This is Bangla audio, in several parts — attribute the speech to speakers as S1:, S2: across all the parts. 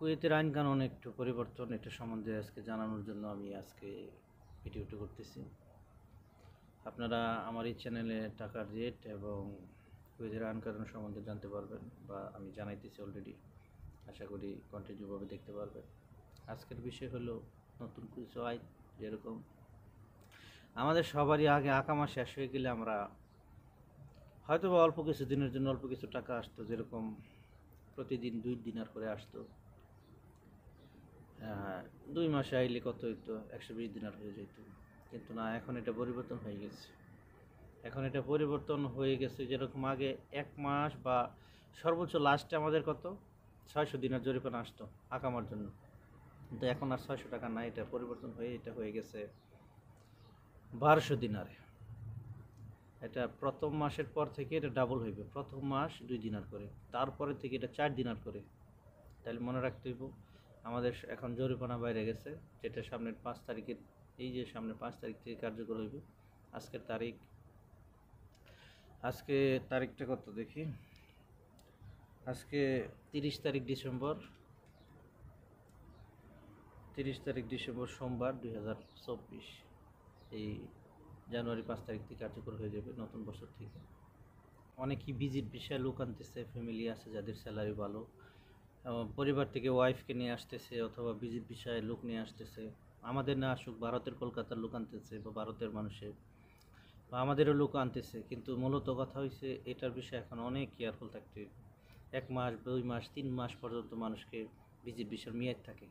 S1: কুয়েতের আইন কানুন একটু পরিবর্তন, এটা সম্বন্ধে আজকে জানানোর জন্য আমি আজকে ভিডিওটি করতেছি। আপনারা আমার এই চ্যানেলে টাকার রেট এবং কুয়েতের আইন কানুন সম্বন্ধে জানতে পারবেন, বা আমি জানাইতেছি অলরেডি। আশা করি কন্টিনিউভাবে দেখতে পারবেন। আজকের বিষয় হলো নতুন কিছু আইন। যেরকম আমাদের সবারই আগে আকামা শেষ হয়ে গেলে আমরা হয়তো বা অল্প কিছু দিনের জন্য অল্প কিছু টাকা আসতো, যেরকম প্রতিদিন 2 দিনার করে আসতো। 2 মাসে আইলে কত হইতো? 120 দিনার হয়ে যেত। কিন্তু না, এখন এটা পরিবর্তন হয়ে গেছে। যেরকম আগে 1 মাস বা সর্বোচ্চ লাস্টে আমাদের কত 600 দিনার জরিমানা আসতো আকামার জন্য, কিন্তু এখন আর 600 টাকা না, এটা পরিবর্তন হয়ে এটা হয়ে গেছে 1200 দিনারে। এটা প্রথম মাসের পর থেকে এটা ডাবল হইবে। প্রথম মাস 2 দিনার করে, তারপরে থেকে এটা 4 দিনার করে। তাহলে মনে রাখতে হইব আমাদের এখন জরিমানা বাইরে গেছে, যেটা সামনের 5 তারিখের, এই যে সামনের 5 তারিখ থেকে কার্যকর হইবে। আজকে তারিখটা কত দেখি। আজকে 30 তারিখ ডিসেম্বর, সোমবার 2024। এই জানুয়ারি 5 তারিখ থেকে কার্যকর হয়ে যাবে নতুন বছর থেকে। অনেকেই ভিজিট বিষয়ে লোক আনতেছে, ফ্যামিলি আছে যাদের স্যালারি ভালো, পরিবার থেকে ওয়াইফকে নিয়ে আসতেছে, অথবা ভিজিট বিষয়ে লোক নিয়ে আসতেছে। আমাদের না আসুক, ভারতের কলকাতার লোক আনতেছে, বা ভারতের মানুষের, বা আমাদেরও লোক আনতেছে। কিন্তু মূলত কথা হয়েছে এটার বিষয়ে এখন অনেক কেয়ারফুল থাকতে। 1 মাস, 2 মাস, 3 মাস পর্যন্ত মানুষকে ভিজিট বিষয়ের মেয়াদ থাকে।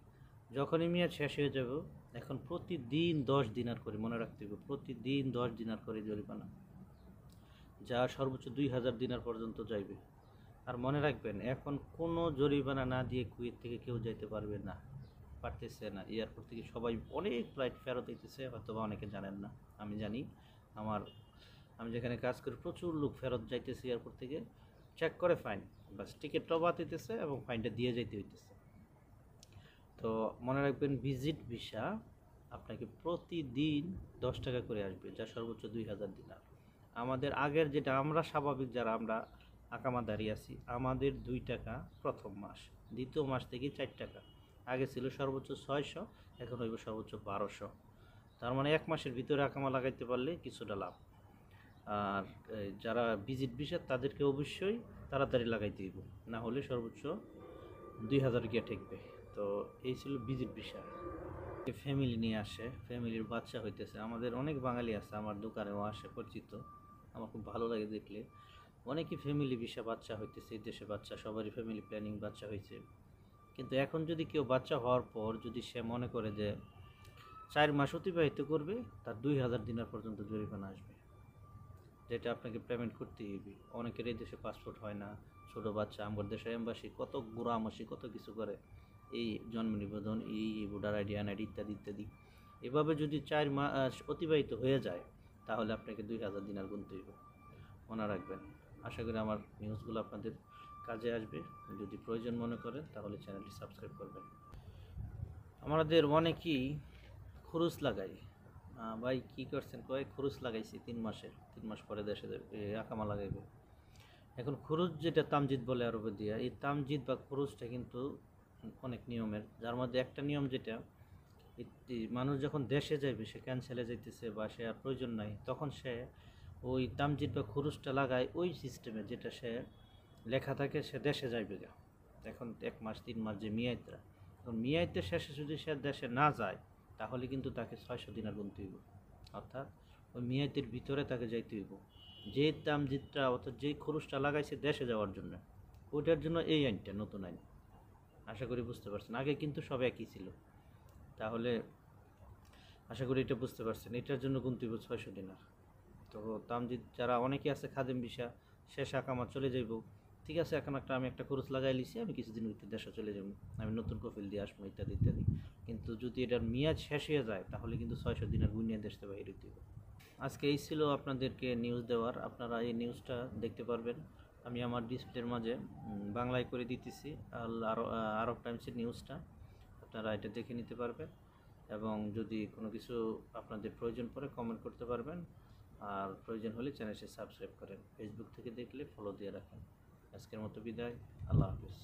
S1: যখনই মেয়াদ শেষ হয়ে যাবে, এখন প্রতিদিন 10 দিনার করে, মনে রাখতে হবে, প্রতিদিন 10 দিনার করে জরিমানা, যা সর্বোচ্চ 2000 দিনার পর্যন্ত যাইবে। আর মনে রাখবেন, এখন কোনো জরিমানা না দিয়ে কুয়েত থেকে কেউ যাইতে পারতেছে না। এয়ারপোর্ট থেকে সবাই অনেক ফ্লাইট ফেরত দিতেছে, হয়তো বা অনেকে জানেন না, আমি জানি। আমি যেখানে কাজ করি প্রচুর লোক ফেরত যাইতেছে এয়ারপোর্ট থেকে, চেক করে ফাইন, বাস টিকিটটাও বাতিতেছে এবং ফাইনটা দিয়ে যাইতে হইতেছে। তো মনে রাখবেন, ভিজিট ভিসা আপনাকে প্রতিদিন 10 টাকা করে আসবে, যা সর্বোচ্চ 2000 দিনার। আমাদের আগের যেটা, আমরা স্বাভাবিক যারা আমরা আকামাদারি আছি, আমাদের 2 টাকা প্রথম মাস, দ্বিতীয় মাস থেকে 4 টাকা। আগে ছিল সর্বোচ্চ 600, এখন হইব সর্বোচ্চ 1200। তার মানে 1 মাসের ভিতরে আকামা লাগাইতে পারলে কিছুটা লাভ। আর যারা ভিজিট ভিসা তাদেরকে অবশ্যই তাড়াতাড়ি লাগাইতে দিব, না হলে সর্বোচ্চ 2000 গিয়ে ঠেকবে। তো এই ছিল ভিজিট ভিসা। ফ্যামিলি নিয়ে আসে, ফ্যামিলির বাচ্চা হইতেছে। আমাদের অনেক বাঙালি আছে, আমার দোকানেও আসে, পরিচিত। আমার খুব ভালো লাগে দেখলে। অনেকই ফ্যামিলি ভিসা বাচ্চা হইতেছে, দেশে বাচ্চা, সবারই ফ্যামিলি প্ল্যানিং বাচ্চা হয়েছে। কিন্তু এখন যদি কেউ বাচ্চা হওয়ার পর যদি সে মনে করে যে 4 মাস অতিবাহিত করবে, তার 2000 দিনার পর্যন্ত জরিমানা আসবে, যেটা আপনাকে পেমেন্ট করতেই হবে। অনেকের এই দেশে পাসপোর্ট হয় না, ছোটো বাচ্চা, আমার দেশে এম্বাসি কত গুড়ামাসি কত কিছু করে, এই জন্ম নিবন্ধন, এই ভোটার আইডি, এনআইডি ইত্যাদি ইত্যাদি। এভাবে যদি 4 মাস অতিবাহিত হয়ে যায়, তাহলে আপনাকে 2000 দিনার গুনতে হইব, মনে রাখবেন। আশা করি আমার নিউজগুলো আপনাদের কাজে আসবে। যদি প্রয়োজন মনে করেন তাহলে চ্যানেলটি সাবস্ক্রাইব করবেন। আমাদের অনেকেই খরচ লাগাই, ভাই কী করছেন, খরচ লাগাইছি 3 মাস পরে দেশে আকামা লাগাইবে। এখন খরচ যেটা তামজিদ বলে আরবে দিয়া, এই তামজিদ বা খরচটা কিন্তু অনেক নিয়মের, যার মধ্যে একটা নিয়ম যেটা, মানুষ যখন দেশে যাইবে, সে ক্যান্সেলে যাইতেছে বা সে আর প্রয়োজন নাই, তখন সে ওই তামজিদ বা খরচটা লাগায় ওই সিস্টেমে, যেটা সে লেখা থাকে সে দেশে যাইবে। এখন 1 মাস 3 মাস যে মেয়াদটা, এখন মেয়াদের শেষে যদি সে দেশে না যায়, তাহলে কিন্তু তাকে 600 দিনার গুনতে হইব। অর্থাৎ ওই মেয়াদের ভিতরে তাকে যাইতে হইব। যে তামজিদটা অর্থাৎ যেই খরচটা লাগাইছে দেশে যাওয়ার জন্য, ওইটার জন্য এই আইনটা, নতুন আইন। আশা করি বুঝতে পারছেন। আগে কিন্তু সব একই ছিল। তাহলে আশা করি এটা বুঝতে পারছেন। এটার জন্য গুনতে হইব 600 দিনার। তো তামজিদ যারা অনেকে আছে, খাদেম ভিসা, শেষ আকামা চলে যাইব, ঠিক আছে, এখন আমি একটা খরচ লাগাই লিছি, আমি কিছুদিন ভিতরে দেশে চলে যাব, আমি নতুন কফিল দিয়ে আসবো, ইত্যাদি ইত্যাদি। কিন্তু যদি এটার মেয়াদ শেষ হয়ে যায়, তাহলে কিন্তু 600 দিনের গুনিয়ে দেশে বাইরে দিব। আজকে এই ছিল আপনাদেরকে নিউজ দেওয়ার। আপনারা এই নিউজটা দেখতে পারবেন, আমি আমার ডিসপ্লের মাঝে বাংলায় করে দিতেছি আরব টাইমসের নিউজটা, আপনারা এটা দেখে নিতে পারবেন। এবং যদি কোনো কিছু আপনাদের প্রয়োজন পড়ে কমেন্ট করতে পারবেন, আর প্রয়োজন হলে চ্যানেলটি সাবস্ক্রাইব করেন। ফেসবুক থেকে দেখলে ফলো দিয়ে রাখেন। আজকের মতো বিদায়, আল্লাহ হাফিজ।